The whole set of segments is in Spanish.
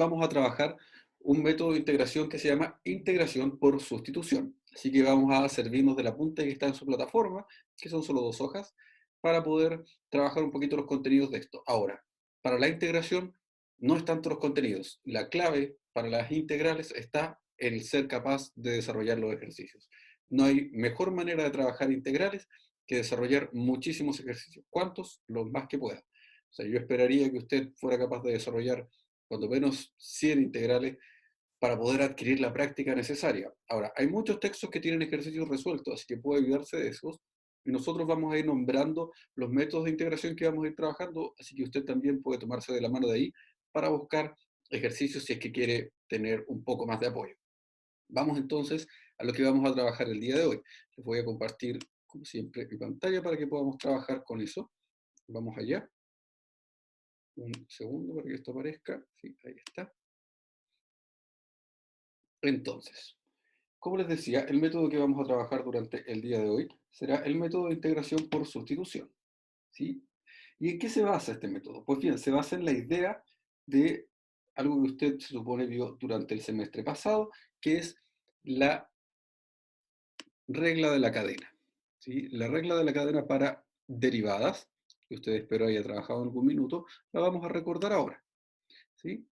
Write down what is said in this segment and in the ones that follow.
vamos a trabajar un método de integración que se llama integración por sustitución. Así que vamos a servirnos del apunte que está en su plataforma, que son solo 2 hojas, para poder trabajar un poquito los contenidos de esto. Ahora, para la integración no es tanto los contenidos. La clave para las integrales está en el ser capaz de desarrollar los ejercicios. No hay mejor manera de trabajar integrales que desarrollar muchísimos ejercicios. ¿Cuántos? Los más que pueda. O sea, yo esperaría que usted fuera capaz de desarrollar cuando menos 100 integrales para poder adquirir la práctica necesaria. Ahora, hay muchos textos que tienen ejercicios resueltos, así que puede ayudarse de esos. Y nosotros vamos a ir nombrando los métodos de integración que vamos a ir trabajando, así que usted también puede tomarse de la mano de ahí para buscar ejercicios si es que quiere tener un poco más de apoyo. Vamos entonces a lo que vamos a trabajar el día de hoy. Les voy a compartir, como siempre, mi pantalla para que podamos trabajar con eso. Vamos allá. Un segundo para que esto aparezca. Sí, ahí está. Entonces, como les decía, el método que vamos a trabajar durante el día de hoy será el método de integración por sustitución. ¿Sí? ¿Y en qué se basa este método? Pues bien, se basa en la idea de algo que usted se supone vio durante el semestre pasado, que es la regla de la cadena. ¿Sí? La regla de la cadena para derivadas, que usted espero haya trabajado en algún minuto, la vamos a recordar ahora. ¿Sí?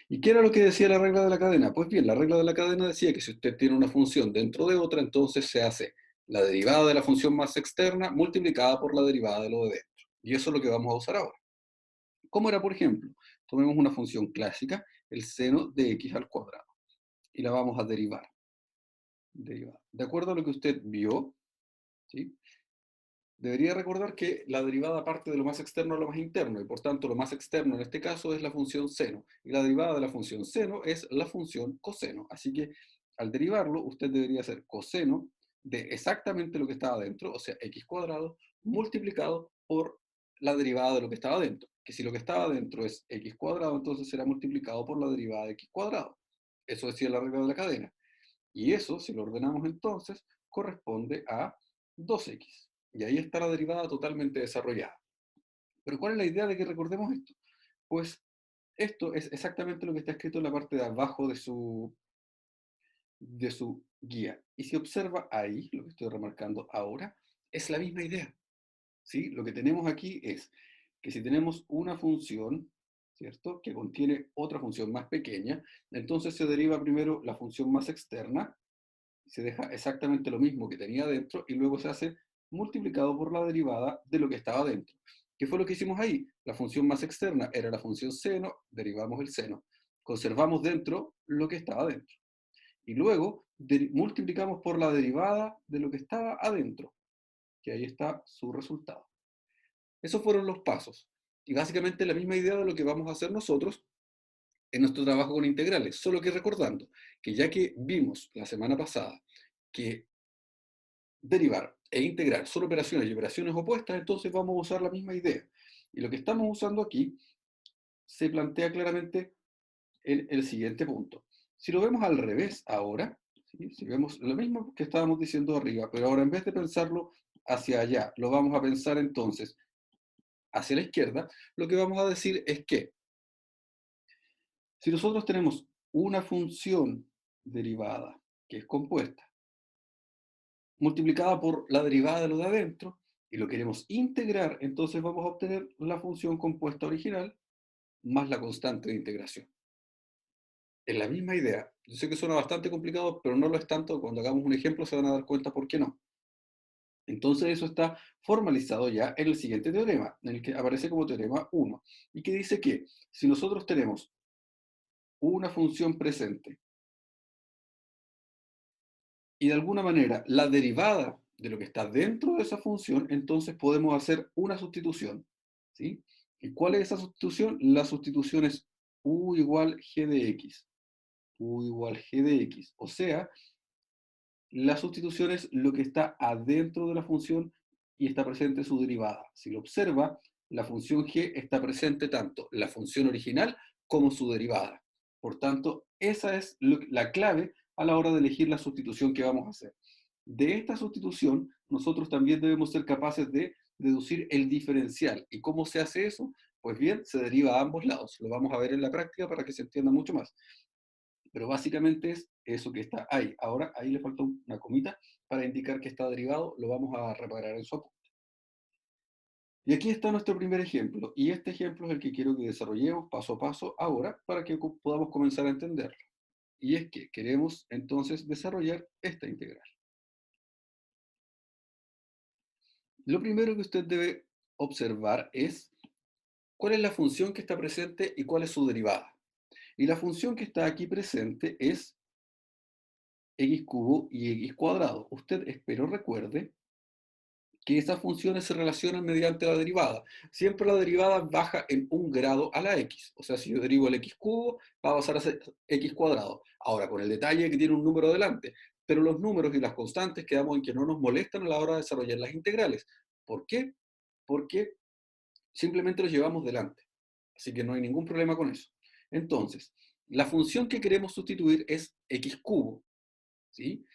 ¿Y qué era lo que decía la regla de la cadena? Pues bien, la regla de la cadena decía que si usted tiene una función dentro de otra, entonces se hace la derivada de la función más externa multiplicada por la derivada de lo de dentro. Y eso es lo que vamos a usar ahora. ¿Cómo era, por ejemplo? Tomemos una función clásica, el seno de x al cuadrado, y la vamos a derivar. De acuerdo a lo que usted vio, ¿sí? Debería recordar que la derivada parte de lo más externo a lo más interno, y por tanto lo más externo en este caso es la función seno, y la derivada de la función seno es la función coseno. Así que al derivarlo, usted debería hacer coseno de exactamente lo que estaba dentro, o sea, x cuadrado, multiplicado por la derivada de lo que estaba dentro. Que si lo que estaba dentro es x cuadrado, entonces será multiplicado por la derivada de x cuadrado. Eso decía la regla de la cadena. Y eso, si lo ordenamos entonces, corresponde a 2x. Y ahí está la derivada totalmente desarrollada. Pero ¿cuál es la idea de que recordemos esto? Pues esto es exactamente lo que está escrito en la parte de abajo de su guía. Y si observa ahí, lo que estoy remarcando ahora, es la misma idea. ¿Sí? Lo que tenemos aquí es que si tenemos una función, ¿cierto?, que contiene otra función más pequeña, entonces se deriva primero la función más externa, se deja exactamente lo mismo que tenía dentro y luego se hace multiplicado por la derivada de lo que estaba dentro. ¿Qué fue lo que hicimos ahí? La función más externa era la función seno, derivamos el seno. Conservamos dentro lo que estaba dentro. Y luego multiplicamos por la derivada de lo que estaba adentro, que ahí está su resultado. Esos fueron los pasos. Y básicamente la misma idea de lo que vamos a hacer nosotros en nuestro trabajo con integrales, solo que recordando que ya que vimos la semana pasada que derivar e integrar son operaciones y operaciones opuestas, entonces vamos a usar la misma idea. Y lo que estamos usando aquí se plantea claramente en el siguiente punto. Si lo vemos al revés ahora, ¿sí? Si vemos lo mismo que estábamos diciendo arriba, pero ahora en vez de pensarlo hacia allá, lo vamos a pensar entonces hacia la izquierda, lo que vamos a decir es que si nosotros tenemos una función derivada que es compuesta, multiplicada por la derivada de lo de adentro, y lo queremos integrar, entonces vamos a obtener la función compuesta original más la constante de integración. Es la misma idea. Yo sé que suena bastante complicado, pero no lo es tanto. Cuando hagamos un ejemplo se van a dar cuenta por qué no. Entonces eso está formalizado ya en el siguiente teorema, en el que aparece como teorema 1, y que dice que si nosotros tenemos una función presente y de alguna manera la derivada de lo que está dentro de esa función, entonces podemos hacer una sustitución. ¿Sí? ¿Y cuál es esa sustitución? La sustitución es u igual g de x. U igual g de x. O sea, la sustitución es lo que está adentro de la función y está presente su derivada. Si lo observa, la función g está presente tanto la función original como su derivada. Por tanto, esa es la clave a la hora de elegir la sustitución que vamos a hacer. De esta sustitución, nosotros también debemos ser capaces de deducir el diferencial. ¿Y cómo se hace eso? Pues bien, se deriva a ambos lados. Lo vamos a ver en la práctica para que se entienda mucho más. Pero básicamente es eso que está ahí. Ahora, ahí le falta una comita para indicar que está derivado. Lo vamos a reparar en su apunte. Y aquí está nuestro primer ejemplo. Y este ejemplo es el que quiero que desarrollemos paso a paso ahora para que podamos comenzar a entenderlo. Y es que queremos entonces desarrollar esta integral. Lo primero que usted debe observar es cuál es la función que está presente y cuál es su derivada. Y la función que está aquí presente es x cubo y x cuadrado. Usted, espero recuerde, que esas funciones se relacionan mediante la derivada. Siempre la derivada baja en un grado a la x. O sea, si yo derivo el x cubo, va a pasar a ser x cuadrado. Ahora, con el detalle que tiene un número delante. Pero los números y las constantes quedamos en que no nos molestan a la hora de desarrollar las integrales. ¿Por qué? Porque simplemente los llevamos delante. Así que no hay ningún problema con eso. Entonces, la función que queremos sustituir es x cubo, ¿sí?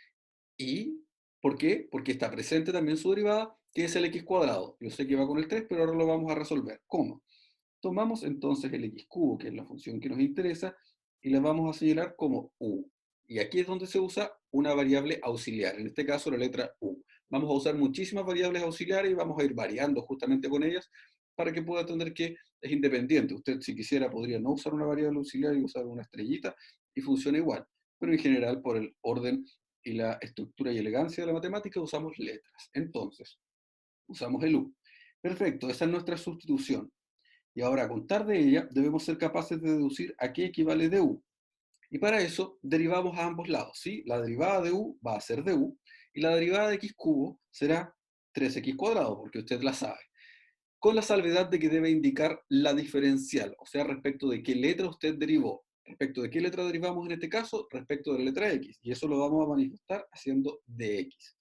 ¿Y por qué? Porque está presente también su derivada, que es el x cuadrado. Yo sé que va con el 3, pero ahora lo vamos a resolver. ¿Cómo? Tomamos entonces el x cubo, que es la función que nos interesa, y la vamos a señalar como u. Y aquí es donde se usa una variable auxiliar, en este caso la letra u. Vamos a usar muchísimas variables auxiliares y vamos a ir variando justamente con ellas para que pueda entender que es independiente. Usted, si quisiera, podría no usar una variable auxiliar y usar una estrellita y funciona igual. Pero en general, por el orden y la estructura y elegancia de la matemática, usamos letras. Entonces, usamos el u. Perfecto, esa es nuestra sustitución. Y ahora, a contar de ella, debemos ser capaces de deducir a qué equivale du. Y para eso, derivamos a ambos lados, ¿sí? La derivada de u va a ser du, y la derivada de x cubo será 3x cuadrado, porque usted la sabe. Con la salvedad de que debe indicar la diferencial, o sea, respecto de qué letra usted derivó. Respecto de qué letra derivamos en este caso, respecto de la letra x. Y eso lo vamos a manifestar haciendo dx.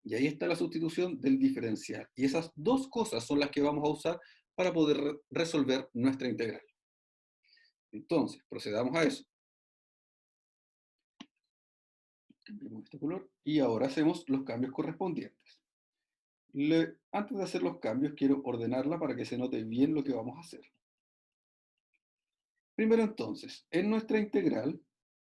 Y ahí está la sustitución del diferencial. Y esas dos cosas son las que vamos a usar para poder resolver nuestra integral. Entonces, procedamos a eso. Cambiamos este color y ahora hacemos los cambios correspondientes. Antes de hacer los cambios, quiero ordenarla para que se note bien lo que vamos a hacer. Primero entonces, en nuestra integral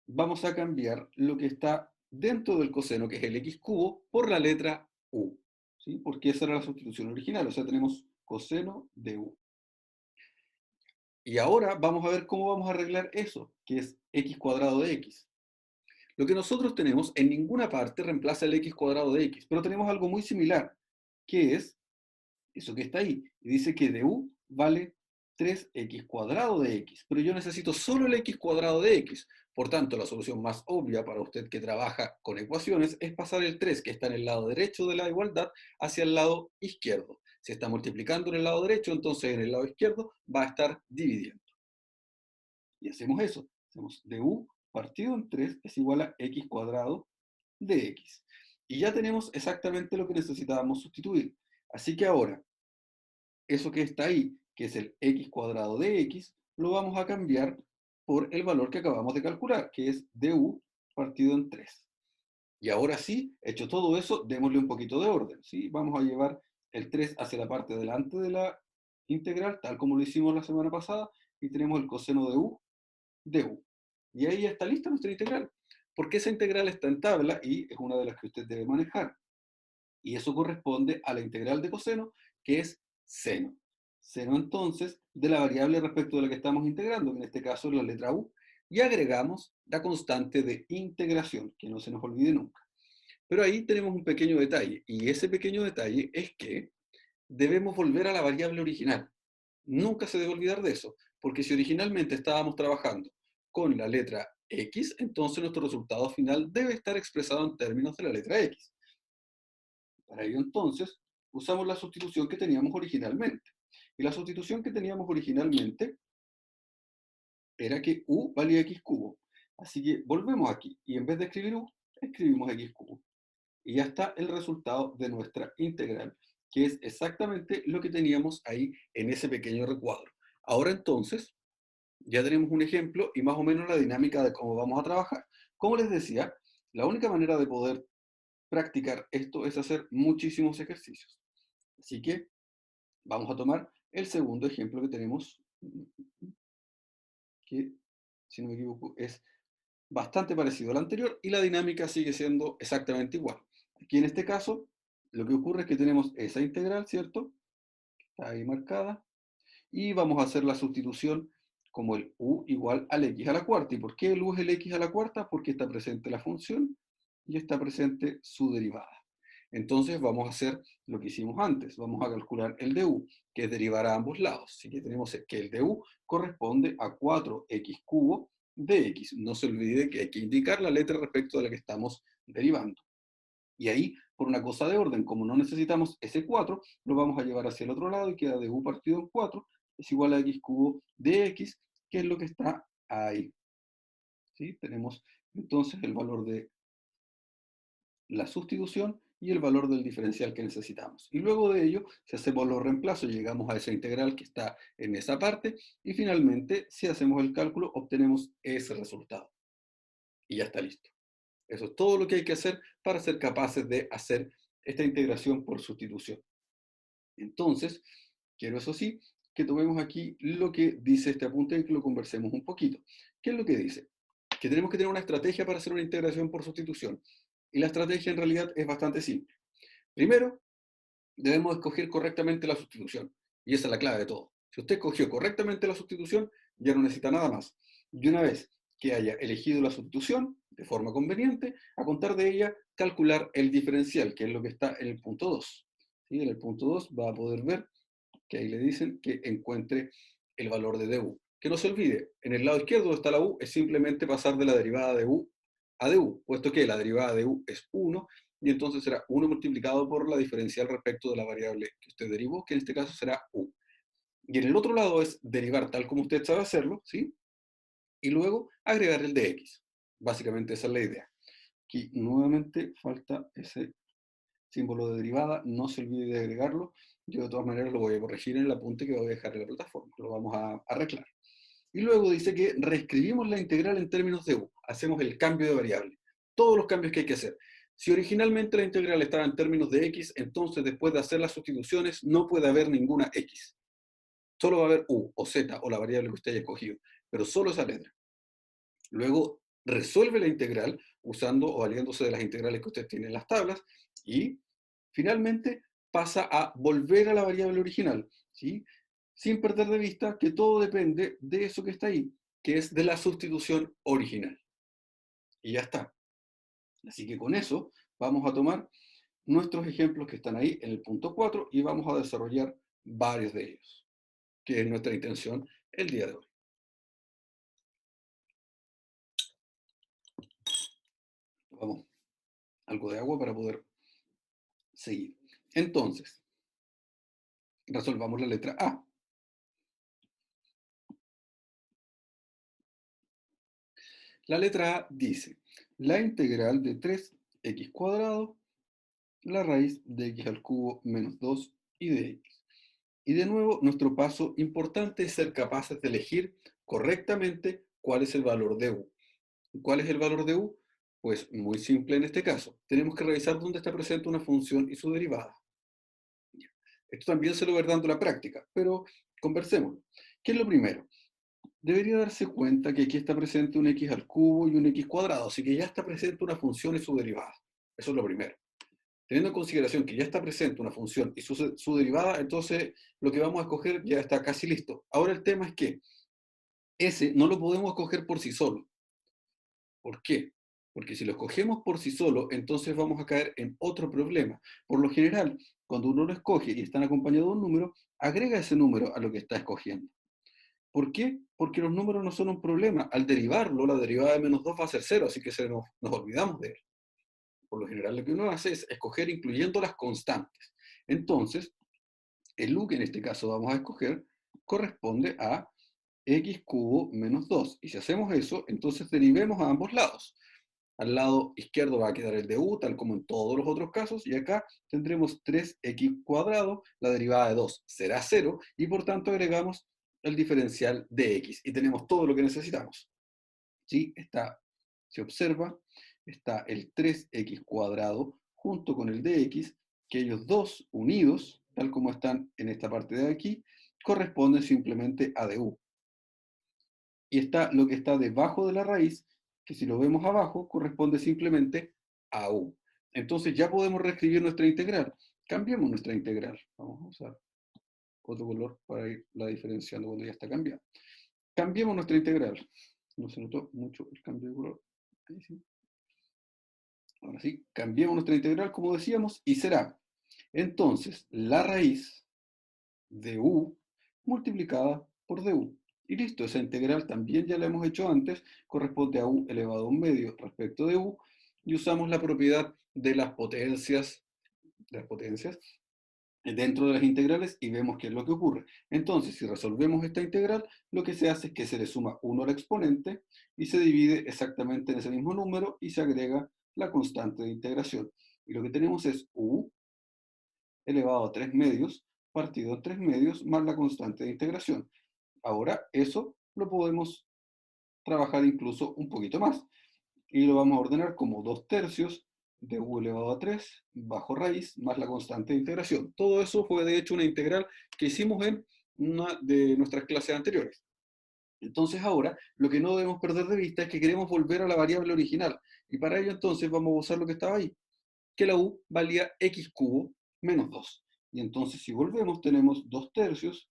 vamos a cambiar lo que está dentro del coseno, que es el x cubo, por la letra u, ¿sí? Porque esa era la sustitución original, o sea, tenemos coseno de u. Y ahora vamos a ver cómo vamos a arreglar eso, que es x cuadrado de x. Lo que nosotros tenemos en ninguna parte reemplaza el x cuadrado de x, pero tenemos algo muy similar, que es eso que está ahí. Y dice que de u vale 3x cuadrado de x, pero yo necesito solo el x cuadrado de x. Por tanto, la solución más obvia para usted que trabaja con ecuaciones es pasar el 3, que está en el lado derecho de la igualdad, hacia el lado izquierdo. Si está multiplicando en el lado derecho, entonces en el lado izquierdo va a estar dividiendo. Y hacemos eso. Hacemos du partido en 3 es igual a x cuadrado de x. Y ya tenemos exactamente lo que necesitábamos sustituir. Así que ahora, eso que está ahí, que es el x cuadrado de x, lo vamos a cambiar por el valor que acabamos de calcular, que es du partido en 3. Y ahora sí, hecho todo eso, démosle un poquito de orden, ¿sí? Vamos a llevar el 3 hacia la parte delante de la integral, tal como lo hicimos la semana pasada, y tenemos el coseno de u. Y ahí ya está lista nuestra integral, porque esa integral está en tabla y es una de las que usted debe manejar. Y eso corresponde a la integral de coseno, que es seno. Seno entonces de la variable respecto de la que estamos integrando, que en este caso es la letra u, y agregamos la constante de integración, que no se nos olvide nunca. Pero ahí tenemos un pequeño detalle, y ese pequeño detalle es que debemos volver a la variable original. Nunca se debe olvidar de eso, porque si originalmente estábamos trabajando con la letra x, entonces nuestro resultado final debe estar expresado en términos de la letra x. Para ello entonces usamos la sustitución que teníamos originalmente. Y la sustitución que teníamos originalmente era que u valía x cubo. Así que volvemos aquí y en vez de escribir u, escribimos x cubo. Y ya está el resultado de nuestra integral, que es exactamente lo que teníamos ahí en ese pequeño recuadro. Ahora entonces, ya tenemos un ejemplo y más o menos la dinámica de cómo vamos a trabajar. Como les decía, la única manera de poder practicar esto es hacer muchísimos ejercicios. Así que Vamos a tomar el segundo ejemplo que tenemos, que, si no me equivoco, es bastante parecido al anterior y la dinámica sigue siendo exactamente igual. Aquí en este caso, lo que ocurre es que tenemos esa integral, ¿cierto? Está ahí marcada. Y vamos a hacer la sustitución como el u igual al x a la cuarta. ¿Y por qué el u es el x a la cuarta? Porque está presente la función y está presente su derivada. Entonces vamos a hacer lo que hicimos antes. Vamos a calcular el du, que es derivar a ambos lados. Así que tenemos que el du corresponde a 4x cubo de x. No se olvide que hay que indicar la letra respecto de la que estamos derivando. Y ahí, por una cosa de orden, como no necesitamos ese 4, lo vamos a llevar hacia el otro lado y queda du partido en 4 es igual a x cubo de x, que es lo que está ahí. ¿Sí? Tenemos entonces el valor de la sustitución y el valor del diferencial que necesitamos. Y luego de ello, si hacemos los reemplazos, llegamos a esa integral que está en esa parte, y finalmente, si hacemos el cálculo, obtenemos ese resultado. Y ya está listo. Eso es todo lo que hay que hacer para ser capaces de hacer esta integración por sustitución. Entonces, quiero eso sí, que tomemos aquí lo que dice este apunte y que lo conversemos un poquito. ¿Qué es lo que dice? Que tenemos que tener una estrategia para hacer una integración por sustitución. Y la estrategia en realidad es bastante simple. Primero, debemos escoger correctamente la sustitución. Y esa es la clave de todo. Si usted escogió correctamente la sustitución, ya no necesita nada más. Y una vez que haya elegido la sustitución de forma conveniente, a contar de ella, calcular el diferencial, que es lo que está en el punto 2. ¿Sí? En el punto 2 va a poder ver que ahí le dicen que encuentre el valor de du. Que no se olvide, en el lado izquierdo donde está la u, es simplemente pasar de la derivada de u a du, puesto que la derivada de u es 1, y entonces será 1 multiplicado por la diferencial respecto de la variable que usted derivó, que en este caso será u. Y en el otro lado es derivar tal como usted sabe hacerlo, ¿sí? Y luego agregar el de x. Básicamente esa es la idea. Aquí nuevamente falta ese símbolo de derivada, no se olvide de agregarlo. Yo de todas maneras lo voy a corregir en el apunte que voy a dejar en la plataforma, lo vamos a arreglar. Y luego dice que reescribimos la integral en términos de u, hacemos el cambio de variable, todos los cambios que hay que hacer. Si originalmente la integral estaba en términos de x, entonces después de hacer las sustituciones no puede haber ninguna x. Solo va a haber u o z o la variable que usted haya escogido, pero solo esa letra. Luego resuelve la integral usando o valiéndose de las integrales que usted tiene en las tablas y finalmente pasa a volver a la variable original, ¿sí? Sin perder de vista que todo depende de eso que está ahí, que es de la sustitución original. Y ya está. Así que con eso vamos a tomar nuestros ejemplos que están ahí en el punto 4 y vamos a desarrollar varios de ellos, que es nuestra intención el día de hoy. Vamos, algo de agua para poder seguir. Entonces, resolvamos la letra A. La letra A dice, la integral de 3x cuadrado, la raíz de x al cubo menos 2 y de x. Y de nuevo, nuestro paso importante es ser capaces de elegir correctamente cuál es el valor de u. ¿Cuál es el valor de u? Pues muy simple en este caso. Tenemos que revisar dónde está presente una función y su derivada. Esto también se lo voy dando la práctica, pero conversemos. ¿Qué es lo primero? Debería darse cuenta que aquí está presente un x al cubo y un x cuadrado, así que ya está presente una función y su derivada. Eso es lo primero. Teniendo en consideración que ya está presente una función y su derivada, entonces lo que vamos a escoger ya está casi listo. Ahora el tema es que ese no lo podemos escoger por sí solo. ¿Por qué? Porque si lo escogemos por sí solo, entonces vamos a caer en otro problema. Por lo general, cuando uno lo escoge y están acompañados de un número, agrega ese número a lo que está escogiendo. ¿Por qué? Porque los números no son un problema. Al derivarlo, la derivada de menos 2 va a ser cero, así que nos olvidamos de él. Por lo general lo que uno hace es escoger incluyendo las constantes. Entonces, el u que en este caso vamos a escoger corresponde a x cubo menos 2. Y si hacemos eso, entonces derivemos a ambos lados. Al lado izquierdo va a quedar el de u, tal como en todos los otros casos, y acá tendremos 3x cuadrado, la derivada de 2 será 0, y por tanto agregamos el diferencial de x, y tenemos todo lo que necesitamos. ¿Sí? Se observa, está el 3x cuadrado junto con el de x, que ellos dos unidos tal como están en esta parte de aquí, corresponden simplemente a du. Y está lo que está debajo de la raíz, que si lo vemos abajo, corresponde simplemente a u. Entonces ya podemos reescribir nuestra integral. Cambiemos nuestra integral. Vamos a usar otro color para irla diferenciando cuando ya está cambiada. Cambiemos nuestra integral. No se notó mucho el cambio de color. Ahí sí. Ahora sí, cambiemos nuestra integral como decíamos y será entonces la raíz de u multiplicada por du. Y listo, esa integral también ya la hemos hecho antes, corresponde a u elevado a un medio respecto de u, y usamos la propiedad de las potencias dentro de las integrales y vemos qué es lo que ocurre. Entonces, si resolvemos esta integral, lo que se hace es que se le suma 1 al exponente y se divide exactamente en ese mismo número y se agrega la constante de integración. Y lo que tenemos es u elevado a 3 medios partido en 3 medios más la constante de integración. Ahora eso lo podemos trabajar incluso un poquito más y lo vamos a ordenar como 2 tercios de u elevado a 3 bajo raíz más la constante de integración. Todo eso fue de hecho una integral que hicimos en una de nuestras clases anteriores. Entonces ahora lo que no debemos perder de vista es que queremos volver a la variable original y para ello entonces vamos a usar lo que estaba ahí, que la u valía x cubo menos 2. Y entonces si volvemos tenemos 2 tercios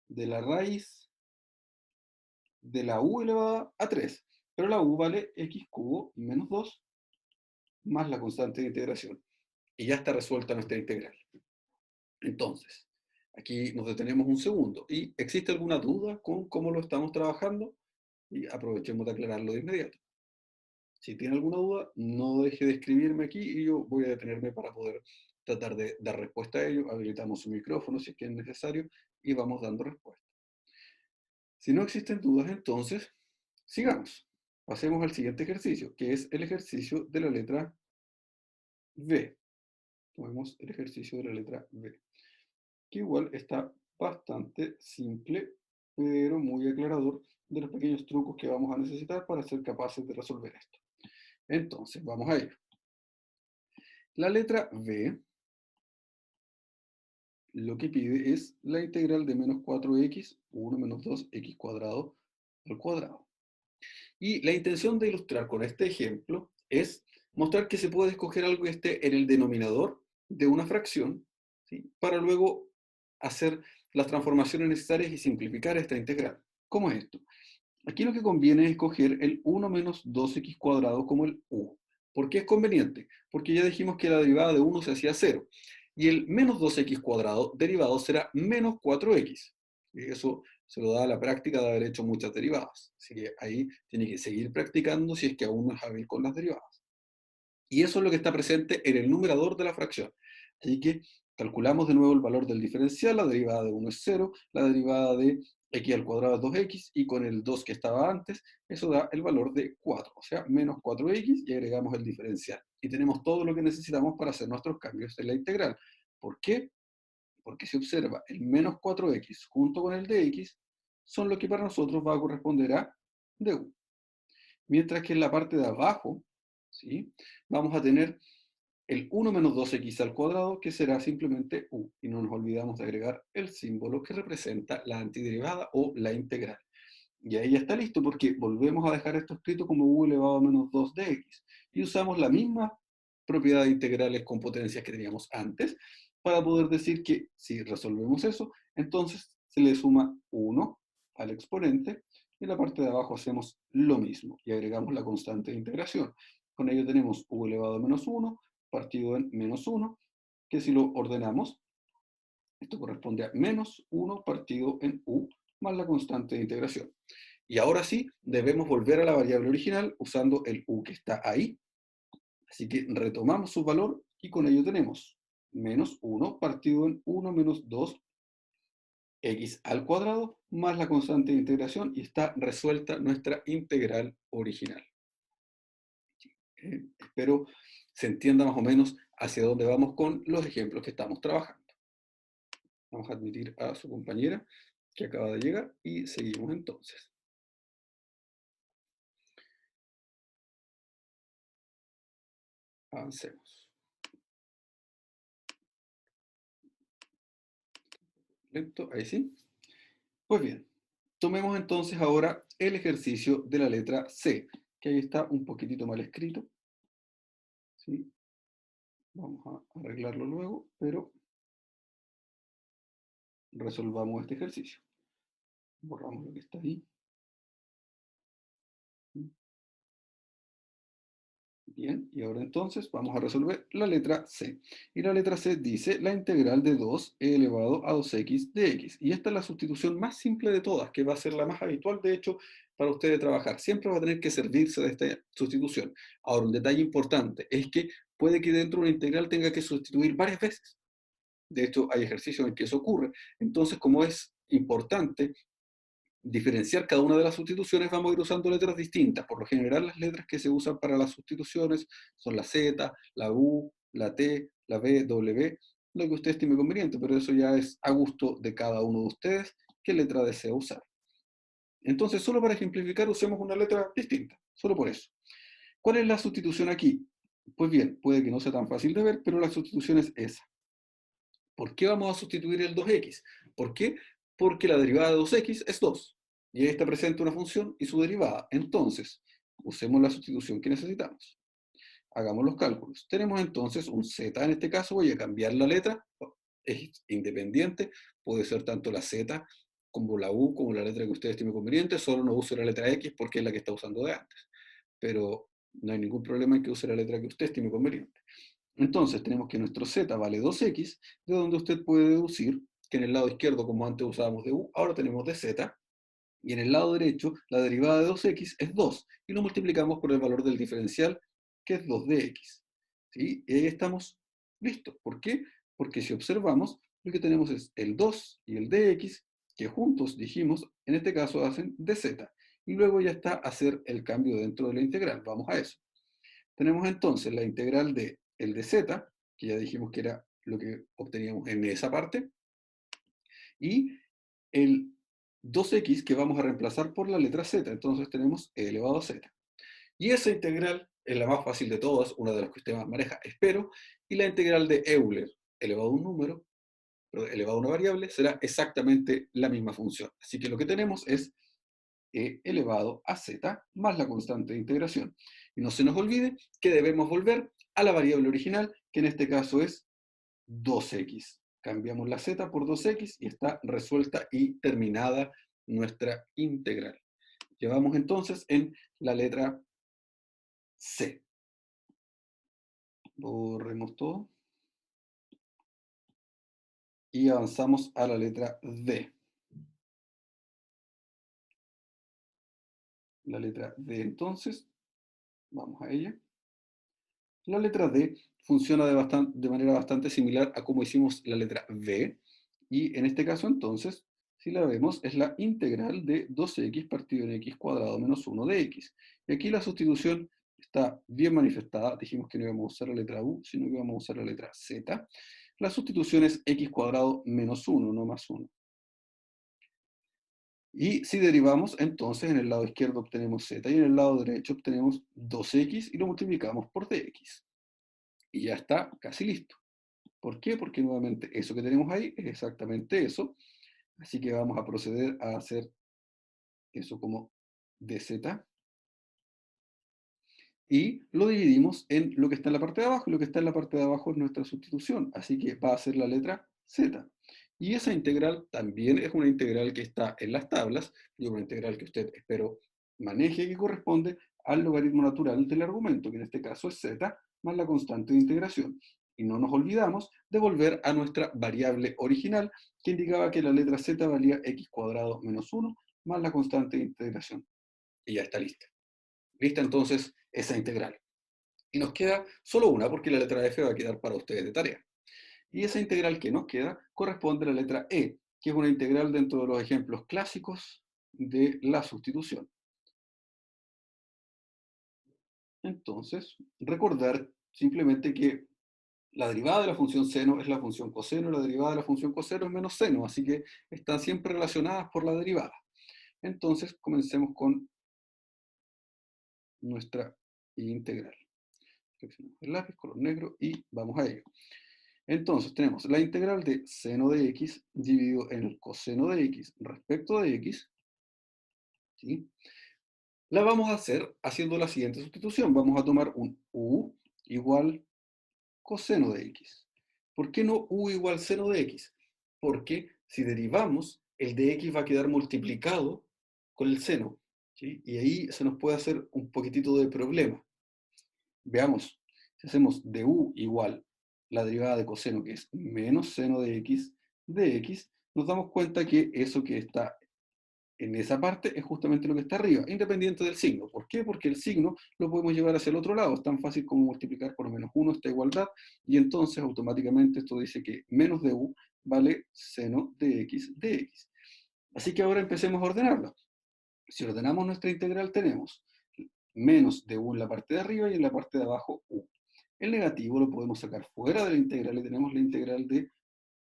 de la raíz de la u elevada a 3. Pero la u vale x cubo menos 2 más la constante de integración. Y ya está resuelta nuestra integral. Entonces, aquí nos detenemos un segundo. ¿Y existe alguna duda con cómo lo estamos trabajando? Y aprovechemos de aclararlo de inmediato. Si tiene alguna duda, no deje de escribirme aquí y yo voy a detenerme para poder tratar de dar respuesta a ello. Habilitamos su micrófono si es que es necesario y vamos dando respuesta. Si no existen dudas, entonces, sigamos. Pasemos al siguiente ejercicio, que es el ejercicio de la letra B. Tomemos el ejercicio de la letra B, que igual está bastante simple, pero muy aclarador de los pequeños trucos que vamos a necesitar para ser capaces de resolver esto. Entonces, vamos a ello. La letra B lo que pide es la integral de menos 4x, 1 menos 2x cuadrado al cuadrado. Y la intención de ilustrar con este ejemplo es mostrar que se puede escoger algo que esté en el denominador de una fracción, ¿sí?, para luego hacer las transformaciones necesarias y simplificar esta integral. ¿Cómo es esto? Aquí lo que conviene es escoger el 1 menos 2x cuadrado como el u. ¿Por qué es conveniente? Porque ya dijimos que la derivada de 1 se hacía 0. Y el menos 2x cuadrado derivado será menos 4x. Y eso se lo da a la práctica de haber hecho muchas derivadas. Así que ahí tiene que seguir practicando si es que aún no es hábil con las derivadas. Y eso es lo que está presente en el numerador de la fracción. Así que calculamos de nuevo el valor del diferencial, la derivada de 1 es 0, la derivada de x al cuadrado es 2x, y con el 2 que estaba antes, eso da el valor de 4, o sea, menos 4x, y agregamos el diferencial. Y tenemos todo lo que necesitamos para hacer nuestros cambios en la integral. ¿Por qué? Porque si observa el menos 4x junto con el dx, son lo que para nosotros va a corresponder a du. Mientras que en la parte de abajo, ¿sí?, vamos a tener el 1 menos 2x al cuadrado, que será simplemente u. Y no nos olvidamos de agregar el símbolo que representa la antiderivada o la integral. Y ahí ya está listo, porque volvemos a dejar esto escrito como u elevado a menos 2 de x. Y usamos la misma propiedad de integrales con potencias que teníamos antes, para poder decir que si resolvemos eso, entonces se le suma 1 al exponente, y en la parte de abajo hacemos lo mismo, y agregamos la constante de integración. Con ello tenemos u elevado a menos 1 partido en menos 1, que si lo ordenamos, esto corresponde a menos 1 partido en u más la constante de integración. Y ahora sí, debemos volver a la variable original usando el u que está ahí. Así que retomamos su valor y con ello tenemos menos 1 partido en 1 menos 2 x al cuadrado más la constante de integración, y está resuelta nuestra integral original. Espero se entienda más o menos hacia dónde vamos con los ejemplos que estamos trabajando. Vamos a admitir a su compañera que acaba de llegar y seguimos entonces. Avancemos. Lento, ahí sí. Pues bien, tomemos entonces ahora el ejercicio de la letra C, que ahí está un poquitito mal escrito, ¿sí? Vamos a arreglarlo luego, pero resolvamos este ejercicio. Borramos lo que está ahí. Bien, y ahora entonces vamos a resolver la letra C. Y la letra C dice la integral de 2 elevado a 2x de x. Y esta es la sustitución más simple de todas, que va a ser la más habitual, de hecho, para usted de trabajar. Siempre va a tener que servirse de esta sustitución. Ahora, un detalle importante es que puede que dentro de una integral tenga que sustituir varias veces. De hecho, hay ejercicios en que eso ocurre. Entonces, como es importante diferenciar cada una de las sustituciones, vamos a ir usando letras distintas. Por lo general, las letras que se usan para las sustituciones son la Z, la U, la T, la B, W, lo que usted estime conveniente, pero eso ya es a gusto de cada uno de ustedes qué letra desea usar. Entonces, solo para ejemplificar, usemos una letra distinta, solo por eso. ¿Cuál es la sustitución aquí? Pues bien, puede que no sea tan fácil de ver, pero la sustitución es esa. ¿Por qué vamos a sustituir el 2x? ¿Por qué? Porque la derivada de 2x es 2. Y ahí está presente una función y su derivada. Entonces, usemos la sustitución que necesitamos. Hagamos los cálculos. Tenemos entonces un z en este caso. Voy a cambiar la letra. Es independiente. Puede ser tanto la z como la u, como la letra que usted estime conveniente. Solo no use la letra x porque es la que está usando de antes. Pero no hay ningún problema en que use la letra que usted estime conveniente. Entonces tenemos que nuestro z vale 2x, de donde usted puede deducir que en el lado izquierdo, como antes usábamos de u, ahora tenemos de z, y en el lado derecho la derivada de 2x es 2, y lo multiplicamos por el valor del diferencial, que es 2 de x. ¿Sí? Y ahí estamos listos. ¿Por qué? Porque si observamos, lo que tenemos es el 2 y el dx, que juntos dijimos, en este caso hacen dz, y luego ya está hacer el cambio dentro de la integral. Vamos a eso. Tenemos entonces la integral de el de z, que ya dijimos que era lo que obteníamos en esa parte, y el 2x que vamos a reemplazar por la letra z. Entonces tenemos e elevado a z. Y esa integral es la más fácil de todas, una de las que usted más maneja, espero, y la integral de Euler elevado a un número, pero elevado a una variable, será exactamente la misma función. Así que lo que tenemos es e elevado a z más la constante de integración. Y no se nos olvide que debemos volver a la variable original, que en este caso es 2x. Cambiamos la z por 2x y está resuelta y terminada nuestra integral. Llevamos entonces en la letra C. Borremos todo. Y avanzamos a la letra D. La letra D entonces, vamos a ella. La letra D funciona de manera bastante similar a como hicimos la letra V, y en este caso entonces, si la vemos, es la integral de 2x partido en x cuadrado menos 1 de x. Y aquí la sustitución está bien manifestada. Dijimos que no íbamos a usar la letra U, sino que íbamos a usar la letra Z. La sustitución es x cuadrado menos 1, no más 1. Y si derivamos, entonces en el lado izquierdo obtenemos z y en el lado derecho obtenemos 2x y lo multiplicamos por dx. Y ya está casi listo. ¿Por qué? Porque nuevamente eso que tenemos ahí es exactamente eso. Así que vamos a proceder a hacer eso como dz. Y lo dividimos en lo que está en la parte de abajo, y lo que está en la parte de abajo es nuestra sustitución. Así que va a ser la letra z. Y esa integral también es una integral que está en las tablas, y una integral que usted espero maneje, que corresponde al logaritmo natural del argumento, que en este caso es z, más la constante de integración. Y no nos olvidamos de volver a nuestra variable original, que indicaba que la letra z valía x cuadrado menos 1, más la constante de integración. Y ya está lista. Lista entonces esa integral. Y nos queda solo una, porque la letra f va a quedar para ustedes de tarea. Y esa integral que nos queda corresponde a la letra e, que es una integral dentro de los ejemplos clásicos de la sustitución. Entonces, recordar simplemente que la derivada de la función seno es la función coseno, la derivada de la función coseno es menos seno, así que están siempre relacionadas por la derivada. Entonces, comencemos con nuestra integral. Seleccionamos el lápiz, color negro, y vamos a ello. Entonces tenemos la integral de seno de x dividido en el coseno de x respecto de x, ¿sí? La vamos a hacer haciendo la siguiente sustitución. Vamos a tomar un u igual coseno de x. ¿Por qué no u igual seno de x? Porque si derivamos, el de x va a quedar multiplicado con el seno, ¿sí? Y ahí se nos puede hacer un poquitito de problema. Veamos, si hacemos de u igual la derivada de coseno, que es menos seno de x, nos damos cuenta que eso que está en esa parte es justamente lo que está arriba, independiente del signo. ¿Por qué? Porque el signo lo podemos llevar hacia el otro lado. Es tan fácil como multiplicar por menos 1 esta igualdad, y entonces automáticamente esto dice que menos de u vale seno de x de x. Así que ahora empecemos a ordenarlo. Si ordenamos nuestra integral tenemos menos de u en la parte de arriba y en la parte de abajo u. El negativo lo podemos sacar fuera de la integral y tenemos la integral de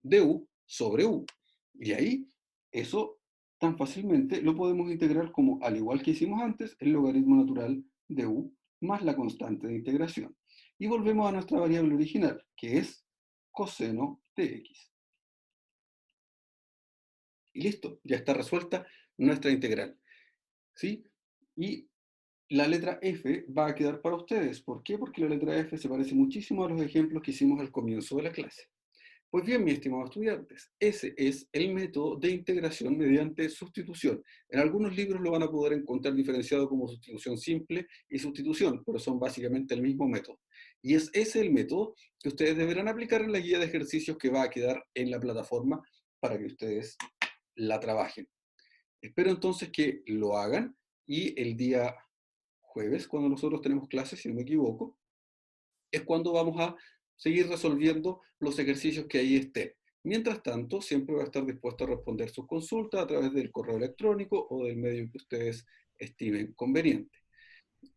du sobre u. Y ahí, eso tan fácilmente lo podemos integrar como, al igual que hicimos antes, el logaritmo natural de u más la constante de integración. Y volvemos a nuestra variable original, que es coseno de x. Y listo, ya está resuelta nuestra integral, ¿sí? Y la letra F va a quedar para ustedes. ¿Por qué? Porque la letra F se parece muchísimo a los ejemplos que hicimos al comienzo de la clase. Pues bien, mis estimados estudiantes, ese es el método de integración mediante sustitución. En algunos libros lo van a poder encontrar diferenciado como sustitución simple y sustitución, pero son básicamente el mismo método. Y es ese el método que ustedes deberán aplicar en la guía de ejercicios que va a quedar en la plataforma para que ustedes la trabajen. Espero entonces que lo hagan y el día jueves, cuando nosotros tenemos clases, si no me equivoco, es cuando vamos a seguir resolviendo los ejercicios que ahí estén. Mientras tanto, siempre voy a estar dispuesto a responder sus consultas a través del correo electrónico o del medio que ustedes estimen conveniente.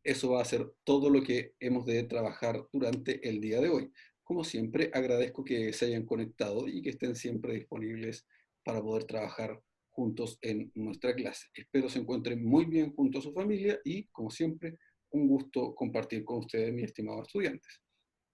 Eso va a ser todo lo que hemos de trabajar durante el día de hoy. Como siempre, agradezco que se hayan conectado y que estén siempre disponibles para poder trabajar juntos en nuestra clase. Espero se encuentren muy bien junto a su familia y, como siempre, un gusto compartir con ustedes, mis estimados estudiantes.